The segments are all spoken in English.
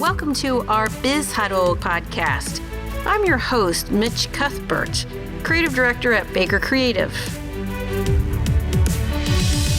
Welcome to our Biz Huddle podcast. I'm your host, Mitch Cuthbert, Creative Director at Baker Creative.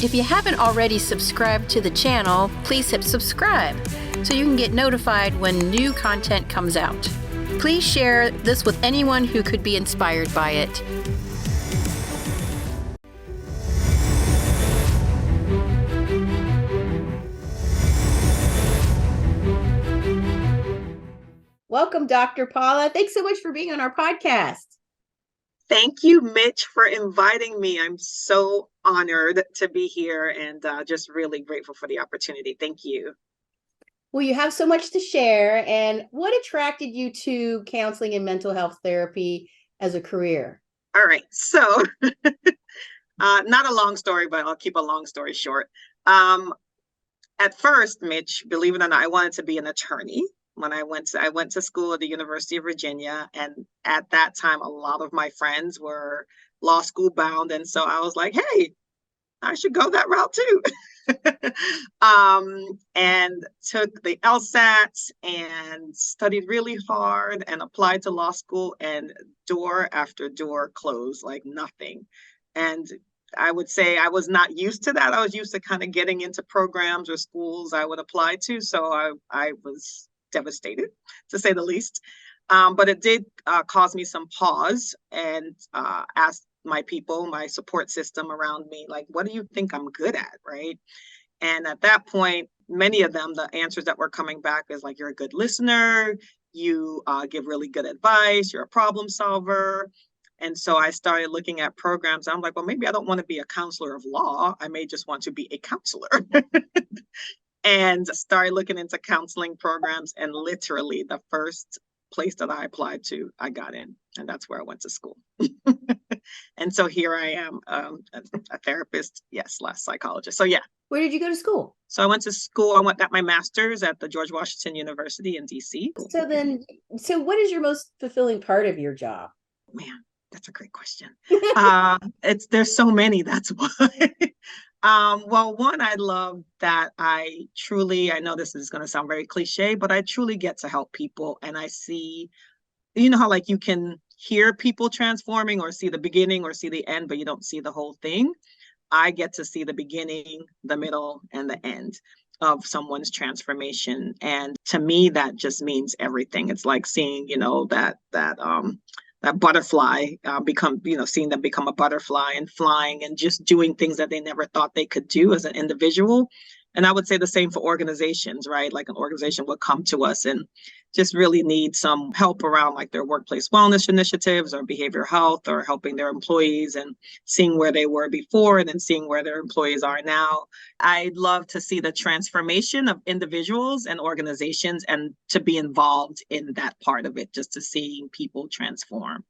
If you haven't already subscribed to the channel, please hit subscribe so you can get notified when new content comes out. Please share this with anyone who could be inspired by it. Welcome, Dr. Paula. Thanks so much for being on our podcast. Thank you, Mitch, for inviting me. I'm so honored to be here and just really grateful for the opportunity. Thank you. Well, you have so much to share. And what attracted you to counseling and mental health therapy as a career? All right. So not a long story, but I'll keep a long story short. At first, Mitch, believe it or not, I wanted to be an attorney. When I went to school at the University of Virginia, and at that time, a lot of my friends were law school bound, and so I was like, "Hey, I should go that route too." And took the LSAT and studied really hard and applied to law school, and door after door closed like nothing. And I would say I was not used to that. I was used to kind of getting into programs or schools I would apply to, so I was devastated, to say the least. But it did cause me some pause and asked my people, my support system around me, like, what do you think I'm good at, right? And at that point, many of them, the answers that were coming back is like, you're a good listener, you give really good advice, you're a problem solver. And so I started looking at programs. I'm like, well, maybe I don't want to be a counselor of law. I may just want to be a counselor. And started looking into counseling programs, and literally the first place that I applied to, I got in, and that's where I went to school. And so here I am, a therapist, yes, / psychologist. So yeah. Where did you go to school? So I went to school, got my master's at the George Washington University in DC. So what is your most fulfilling part of your job? Man, that's a great question. There's so many, that's why. Well, one, I love that I know this is going to sound very cliche, but I truly get to help people. And I see, you know how like you can hear people transforming or see the beginning or see the end, but you don't see the whole thing. I get to see the beginning, the middle, and the end of someone's transformation. And to me, that just means everything. It's like seeing, that butterfly seeing them become a butterfly and flying and just doing things that they never thought they could do as an individual. And I would say the same for organizations, right? Like an organization would come to us and just really need some help around like their workplace wellness initiatives or behavioral health, or helping their employees and seeing where they were before and then seeing where their employees are now. I'd love to see the transformation of individuals and organizations and to be involved in that part of it, just to seeing people transform.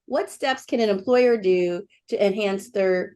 What steps can an employer do to enhance their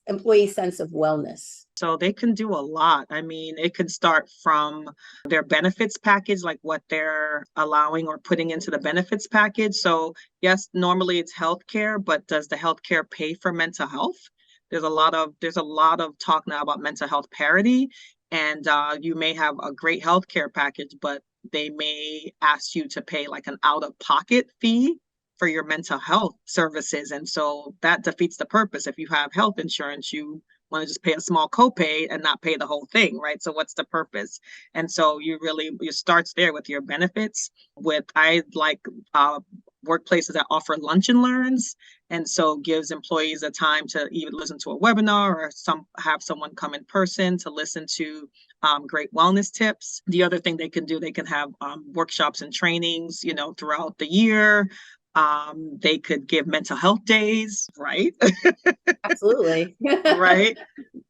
employee sense of wellness? So they can do a lot. I mean, it could start from their benefits package, like what they're allowing or putting into the benefits package. So yes, normally it's healthcare, but does the healthcare pay for mental health? There's a lot of talk now about mental health parity, and you may have a great healthcare package, but they may ask you to pay like an out-of-pocket fee for your mental health services. And so that defeats the purpose. If you have health insurance, you want to just pay a small copay and not pay the whole thing, right? So what's the purpose? And so it starts there with your benefits. I like workplaces that offer lunch and learns, and so gives employees a time to even listen to a webinar or have someone come in person to listen to great wellness tips. The other thing they can do, they can have workshops and trainings, throughout the year. They could give mental health days, right? Absolutely. Right.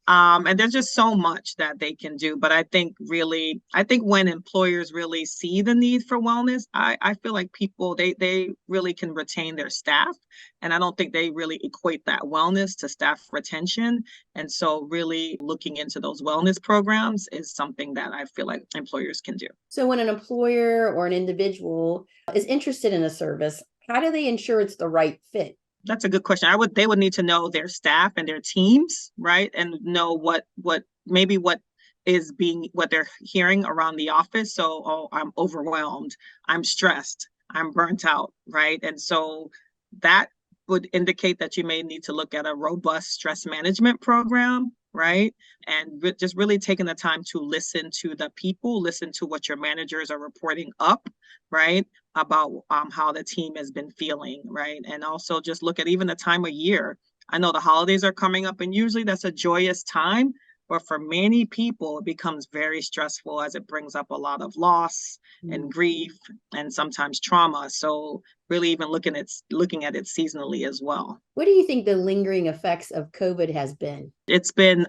And there's just so much that they can do. But I think when employers really see the need for wellness, I feel like people, they really can retain their staff. And I don't think they really equate that wellness to staff retention. And so really looking into those wellness programs is something that I feel like employers can do. So when an employer or an individual is interested in a service, how do they ensure it's the right fit? That's a good question. They would need to know their staff and their teams, right? And know what what they're hearing around the office. So, oh, I'm overwhelmed, I'm stressed, I'm burnt out, right? And so that would indicate that you may need to look at a robust stress management program, right? And just really taking the time to listen to the people, listen to what your managers are reporting up, right? About how the team has been feeling, right? And also just look at even the time of year. I know the holidays are coming up, and usually that's a joyous time, but for many people, it becomes very stressful as it brings up a lot of loss and grief and sometimes trauma. So really even looking at it seasonally as well. What do you think the lingering effects of COVID has been? It's been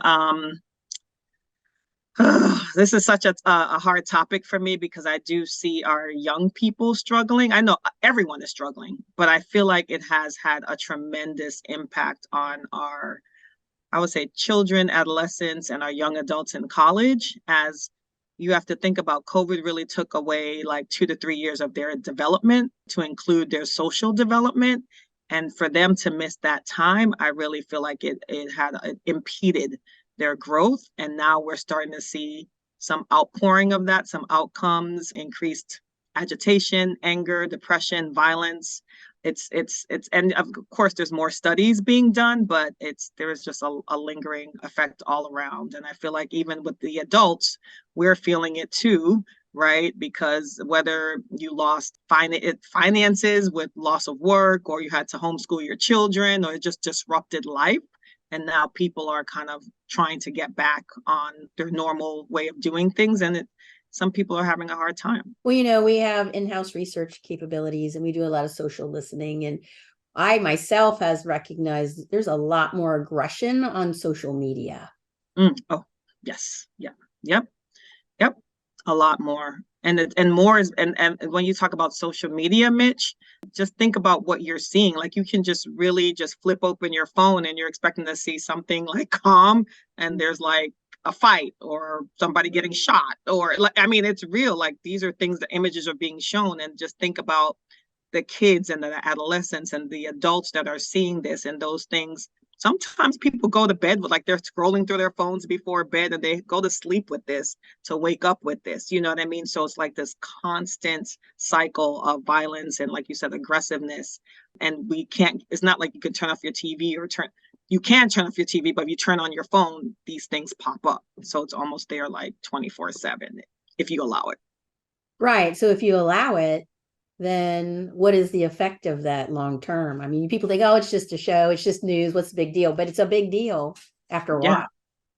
this is such a hard topic for me because I do see our young people struggling. I know everyone is struggling, but I feel like it has had a tremendous impact on our, I would say, children, adolescents, and our young adults in college, as you have to think about COVID really took away like 2 to 3 years of their development to include their social development. And for them to miss that time, I really feel like it impeded their growth. And now we're starting to see some outpouring of that, some outcomes, increased agitation, anger, depression, violence. And of course there's more studies being done, but there's just a lingering effect all around. And I feel like even with the adults, we're feeling it too, right? Because whether you lost finances with loss of work, or you had to homeschool your children, or it just disrupted life, and now people are kind of trying to get back on their normal way of doing things, and some people are having a hard time. Well, we have in-house research capabilities, and we do a lot of social listening. And I myself has recognized there's a lot more aggression on social media. Oh, yes. Yeah. Yep. Yep. A lot more. And more is, and when you talk about social media, Mitch, just think about what you're seeing. Like, you can just really just flip open your phone and you're expecting to see something like calm, and there's like a fight or somebody getting shot, or like, I mean, it's real. Like, these are things, the images are being shown, and just think about the kids and the adolescents and the adults that are seeing this and those things. Sometimes people go to bed with, like, they're scrolling through their phones before bed, and they go to sleep with this to wake up with this. You know what I mean? So it's like this constant cycle of violence and, like you said, aggressiveness. And it's not like you can turn off your TV you can turn off your TV, but if you turn on your phone, these things pop up. So it's almost there like 24/7 if you allow it. Right. So if you allow it, then what is the effect of that long term? I mean, people think, oh, it's just a show, it's just news, what's the big deal? But it's a big deal after a while.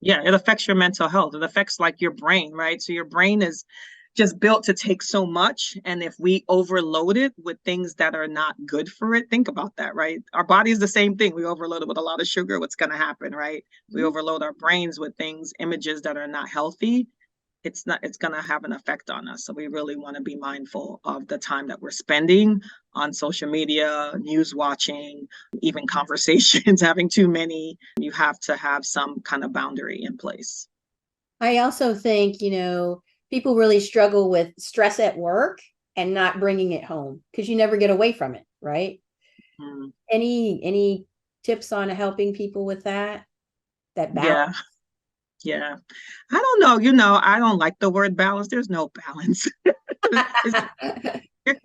Yeah, it affects your mental health. It affects like your brain, right? So your brain is just built to take so much. And if we overload it with things that are not good for it, think about that, right? Our body is the same thing. We overload it with a lot of sugar. What's going to happen, right? We overload our brains with images that are not healthy. It's going to have an effect on us. So we really want to be mindful of the time that we're spending on social media, news watching, even conversations, having too many. You have to have some kind of boundary in place. I also think, people really struggle with stress at work and not bringing it home, because you never get away from it, right? Any tips on helping people with that balance? Yeah. I don't know. I don't like the word balance. There's no balance.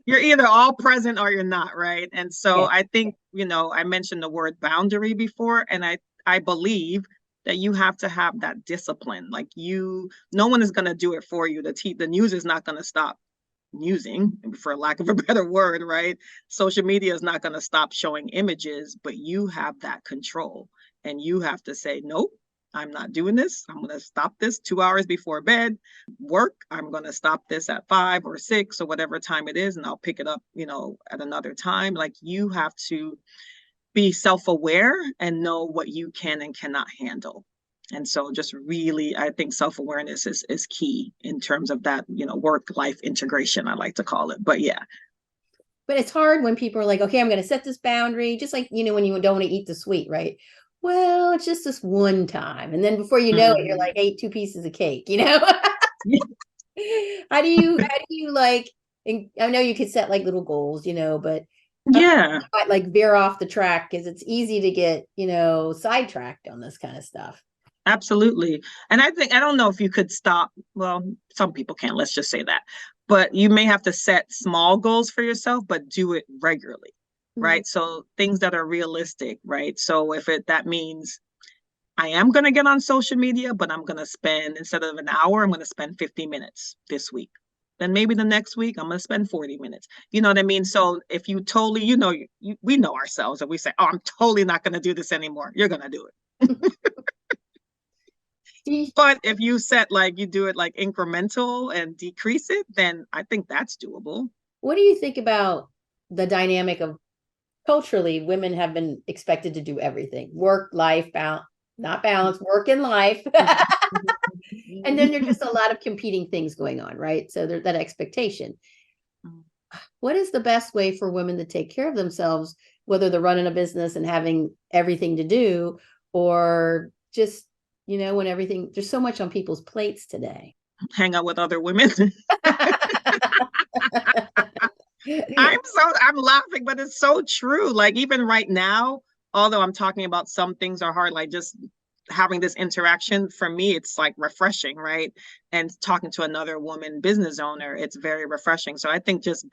You're either all present or you're not, right? And so I think, I mentioned the word boundary before, and I believe that you have to have that discipline. Like, no one is going to do it for you. The news is not going to stop newsing, for lack of a better word, right? Social media is not going to stop showing images, but you have that control, and you have to say, nope, I'm not doing this. I'm going to stop this 2 hours before bed. Work, I'm going to stop this at 5 or 6 or whatever time it is, and I'll pick it up, at another time. Like, you have to be self-aware and know what you can and cannot handle. And so just really, I think self-awareness is key in terms of that, work-life integration, I like to call it. But yeah. But it's hard when people are like, okay, I'm going to set this boundary, just like, when you don't want to eat the sweet, right? Well, it's just this one time. And then before you know it, you're like, ate 2 pieces of cake, How do you like, I know you could set like little goals, but like veer off the track, because it's easy to get, sidetracked on this kind of stuff. Absolutely. And I don't know if you could stop. Well, some people can, let's just say that. But you may have to set small goals for yourself, but do it regularly, Mhm. right? So things that are realistic, right? So if that means I am going to get on social media, but I'm going to spend, instead of an hour, I'm going to spend 50 minutes this week. Then maybe the next week, I'm going to spend 40 minutes. You know what I mean? So if you totally, we know ourselves and we say, oh, I'm totally not going to do this anymore. You're going to do it. But if you set like you do it like incremental and decrease it, then I think that's doable. What do you think about the dynamic of culturally, women have been expected to do everything, work, life, balance, not balance, work and life. And then there's just a lot of competing things going on, right? So there's that expectation. What is the best way for women to take care of themselves, whether they're running a business and having everything to do, or just, when everything, there's so much on people's plates today. Hang out with other women. I'm laughing, but it's so true. Like even right now, although I'm talking about some things are hard, like just having this interaction for me, it's like refreshing, right? And talking to another woman business owner, it's very refreshing. So I think just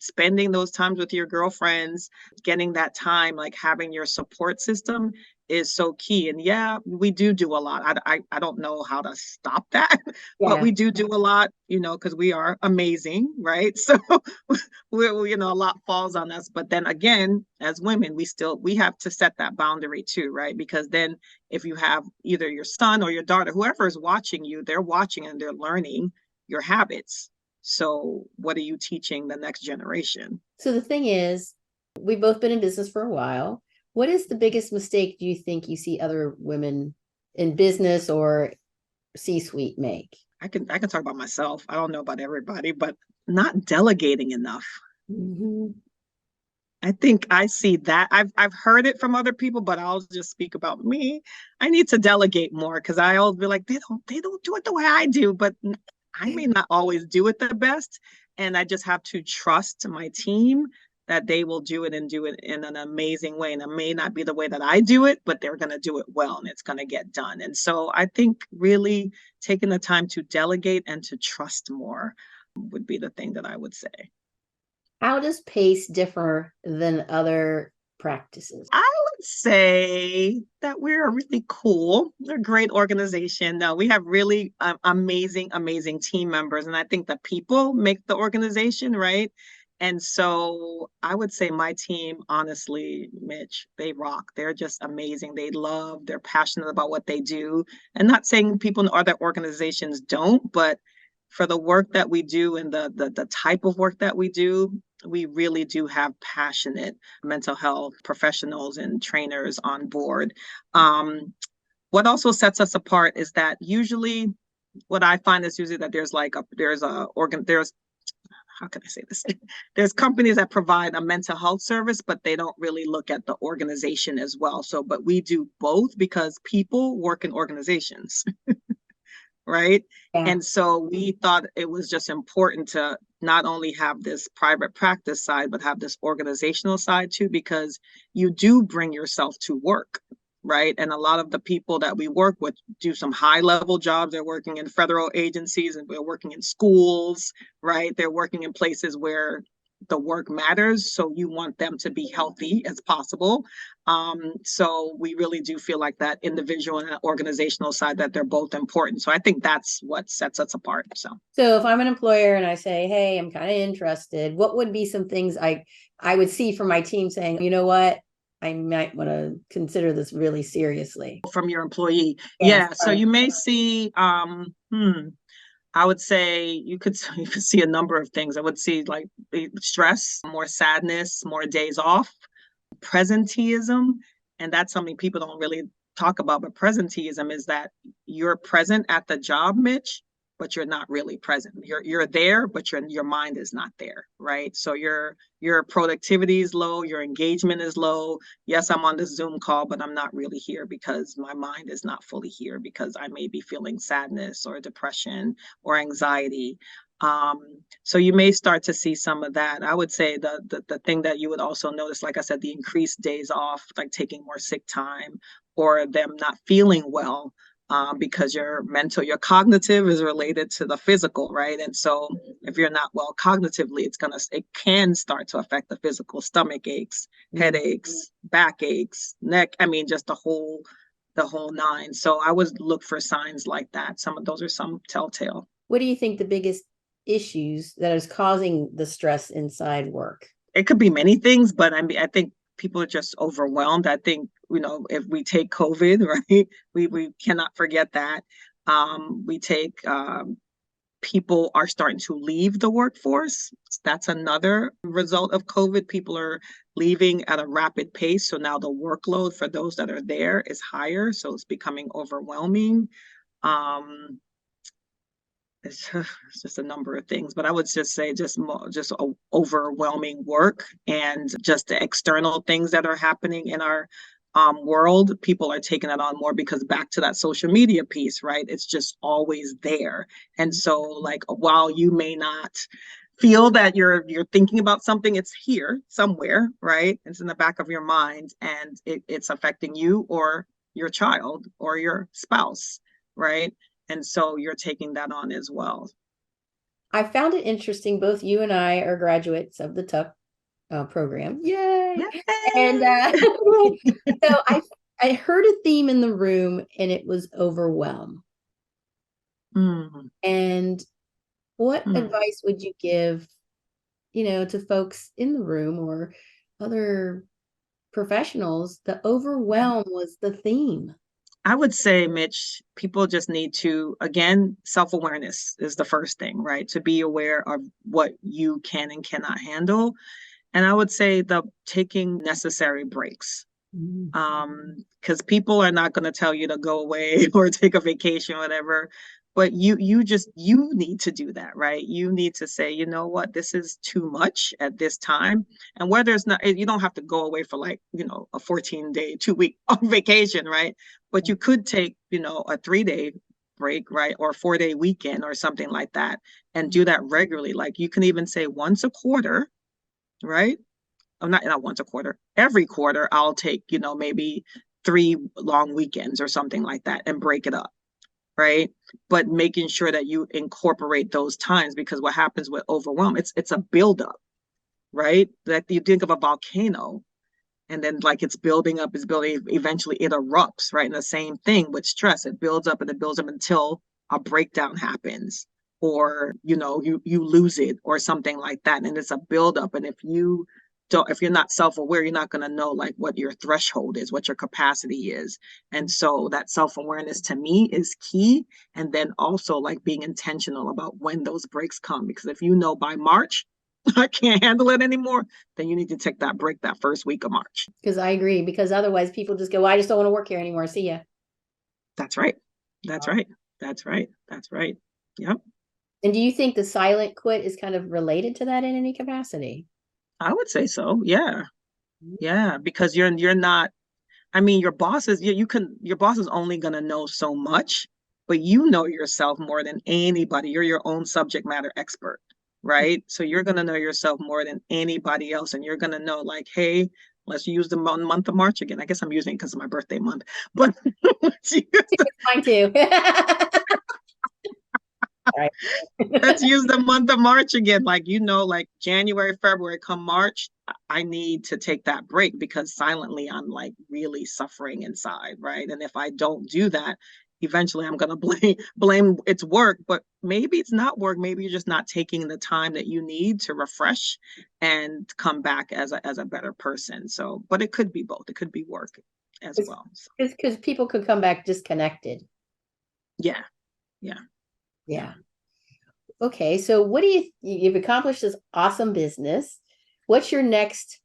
spending those times with your girlfriends, getting that time, like having your support system is so key. And yeah, we do a lot. I don't know how to stop that, but Yeah. we do a lot, because we are amazing, right? So a lot falls on us. But then again, as women, we have to set that boundary too, right? Because then if you have either your son or your daughter, whoever is watching you, they're watching and they're learning your habits. So what are you teaching the next generation? So the thing is, we've both been in business for a while. What is the biggest mistake do you think you see other women in business or C-suite make? I can talk about myself. I don't know about everybody, but not delegating enough. Mm-hmm. I think I see that. I've heard it from other people, but I'll just speak about me. I need to delegate more because I always be like, they don't do it the way I do, but I may not always do it the best. And I just have to trust my team that they will do it and do it in an amazing way. And it may not be the way that I do it, but they're going to do it well and it's going to get done. And so I think really taking the time to delegate and to trust more would be the thing that I would say. How does PACE differ than other practices? I would say that we're really cool. We're a great organization. No, we have really amazing, amazing team members. And I think the people make the organization, right? And so I would say my team, honestly, Mitch, they rock. They're just amazing. They're passionate about what they do. And not saying people in other organizations don't, but for the work that we do and the type of work that we do, we really do have passionate mental health professionals and trainers on board. What also sets us apart is that usually what I find is usually that there's how can I say this? There's companies that provide a mental health service, but they don't really look at the organization as well. So, but we do both because people work in organizations. Right? Yeah. And so we thought it was just important to not only have this private practice side, but have this organizational side too, because you do bring yourself to work, right? And a lot of the people that we work with do some high level jobs. They're working in federal agencies and they're working in schools, right? They're working in places where the work matters. So you want them to be healthy as possible. So we really do feel like that individual and organizational side that they're both important. So I think that's what sets us apart. So if I'm an employer and I say, hey, I'm kind of interested, what would be some things I would see from my team saying, you know what, I might want to consider this really seriously. From your employee. Yes. Yeah. So you may see I would say you could see a number of things. I would see like stress, more sadness, more days off, presenteeism, and that's something people don't really talk about. But presenteeism is that you're present at the job, Mitch, but you're not really present. You're there, but your mind is not there, right? So your productivity is low, your engagement is low. Yes, I'm on the Zoom call, but I'm not really here because my mind is not fully here because I may be feeling sadness or depression or anxiety. So you may start to see some of that. I would say the thing that you would also notice, like I said, the increased days off, like taking more sick time or them not feeling well. because your cognitive is related to the physical, right? And so if you're not well cognitively, it can start to affect the physical: stomach aches, headaches, back aches, neck. I mean, just the whole nine. So I would look for signs like that. Some of those are some telltale. What do you think the biggest issues that is causing the stress inside work? It could be many things, but I think people are just overwhelmed. I think, if we take COVID, right, we cannot forget that. We take People are starting to leave the workforce. That's another result of COVID. People are leaving at a rapid pace. So now the workload for those that are there is higher. So it's becoming overwhelming. It's just a number of things, but I would just say just overwhelming work, and just the external things that are happening in our world. People are taking it on more because, back to that social media piece, right? It's just always there. And so, like, while you may not feel that you're thinking about something, it's here somewhere, right? It's in the back of your mind, and it's affecting you or your child or your spouse, right? And so you're taking that on as well. I found it interesting. Both you and I are graduates of the TUC program. Yay! Yay! And so I heard a theme in the room, and it was overwhelm. And what advice would you give, to folks in the room or other professionals? The overwhelm was the theme. I would say, Mitch, people just need to, again, self-awareness is the first thing, right? To be aware of what you can and cannot handle. And I would say taking necessary breaks. Because people are not going to tell you to go away or take a vacation or whatever, but you need to do that, right? You need to say, you know what, this is too much at this time. And whether it's not, you don't have to go away for, like, a 14-day, 2-week vacation, right? But you could take, a 3-day break, right? Or a 4-day weekend or something like that, and do that regularly. Like, you can even say once a quarter, right? Not once a quarter, every quarter I'll take, maybe 3 long weekends or something like that, and break it up, right? But making sure that you incorporate those times, because what happens with overwhelm, it's a buildup, right? Like, you think of a volcano, and then, like, it's building up, eventually it erupts, right? And the same thing with stress, it builds up and it builds up until a breakdown happens, or you lose it or something like that, and it's a buildup. And if you're not self-aware, you're not going to know, like, what your threshold is, what your capacity is. And so that self-awareness, to me, is key. And then also, like, being intentional about when those breaks come, because if by March I can't handle it anymore, then you need to take that break that first week of March. Because I agree, because otherwise people just go, well, I just don't want to work here anymore. See ya. That's right. That's right. That's right. That's right. Yep. And do you think the silent quit is kind of related to that in any capacity? I would say so. Yeah. Yeah. Because you're not, your boss is, your boss is only going to know so much, but you know yourself more than anybody. You're your own subject matter expert, right? So you're going to know yourself more than anybody else. And you're going to know, like, hey, let's use the month of March again. I guess I'm using it because of my birthday month, but mine too. Right. Let's use the month of March again. Like, like January, February, come March, I need to take that break, because silently I'm, like, really suffering inside, right? And if I don't do that, eventually I'm going to blame it's work, but maybe it's not work. Maybe you're just not taking the time that you need to refresh and come back as a better person. So, but it could be both. It could be work as well. Because people could come back disconnected. Yeah. Okay, so you've accomplished this awesome business. What's your next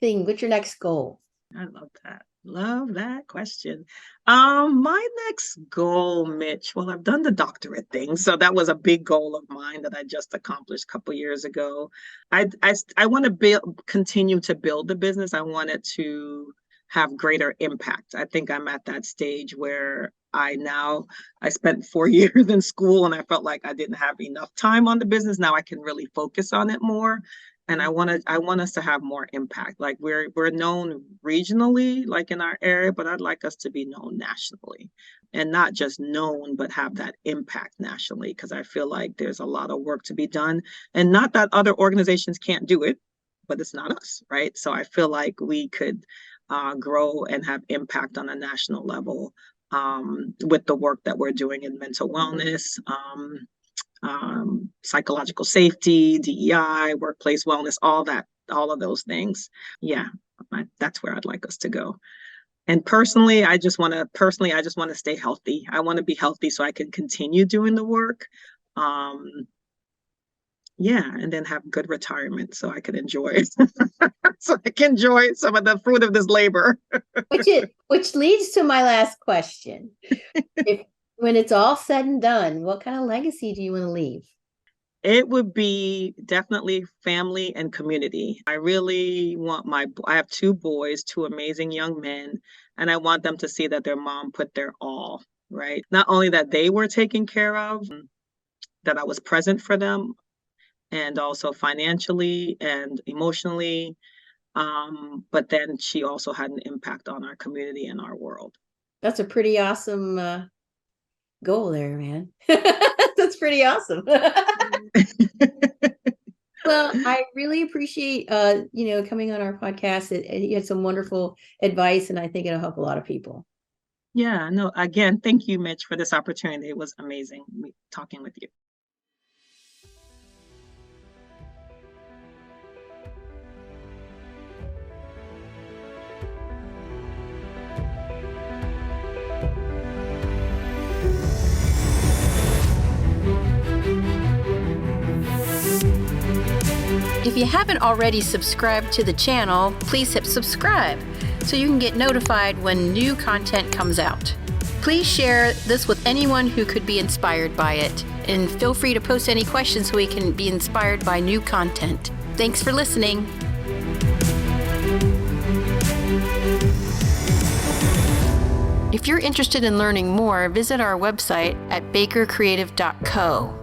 thing? What's your next goal? I love that question. My next goal, Mitch, well, I've done the doctorate thing, so that was a big goal of mine that I just accomplished a couple years ago. I want to continue to build the business. I want it to have greater impact. I think I'm at that stage where I spent 4 years in school, and I felt like I didn't have enough time on the business. Now I can really focus on it more. And I want us to have more impact. Like we're known regionally, like in our area, but I'd like us to be known nationally, and not just known, but have that impact nationally. Because I feel like there's a lot of work to be done, and not that other organizations can't do it, but it's not us, right? So I feel like we could grow and have impact on a national level with the work that we're doing in mental wellness. Psychological safety, DEI, workplace wellness, all of those things. Yeah, that's where I'd like us to go. And personally, I just want to stay healthy. I want to be healthy so I can continue doing the work. Yeah, and then have good retirement so I can enjoy so I can enjoy some of the fruit of this labor. Which leads to my last question. When it's all said and done, what kind of legacy do you want to leave? It would be definitely family and community. I really want I have 2 boys, 2 amazing young men, and I want them to see that their mom put their all, right? Not only that they were taken care of, that I was present for them, and also financially and emotionally. But then she also had an impact on our community and our world. That's a pretty awesome goal there, man. That's pretty awesome. Well, I really appreciate coming on our podcast. You had some wonderful advice, and I think it'll help a lot of people. Yeah, no, again, thank you, Mitch, for this opportunity. It was amazing talking with you. If you haven't already subscribed to the channel, please hit subscribe so you can get notified when new content comes out. Please share this with anyone who could be inspired by it, and feel free to post any questions so we can be inspired by new content. Thanks for listening. If you're interested in learning more, visit our website at bakercreative.co.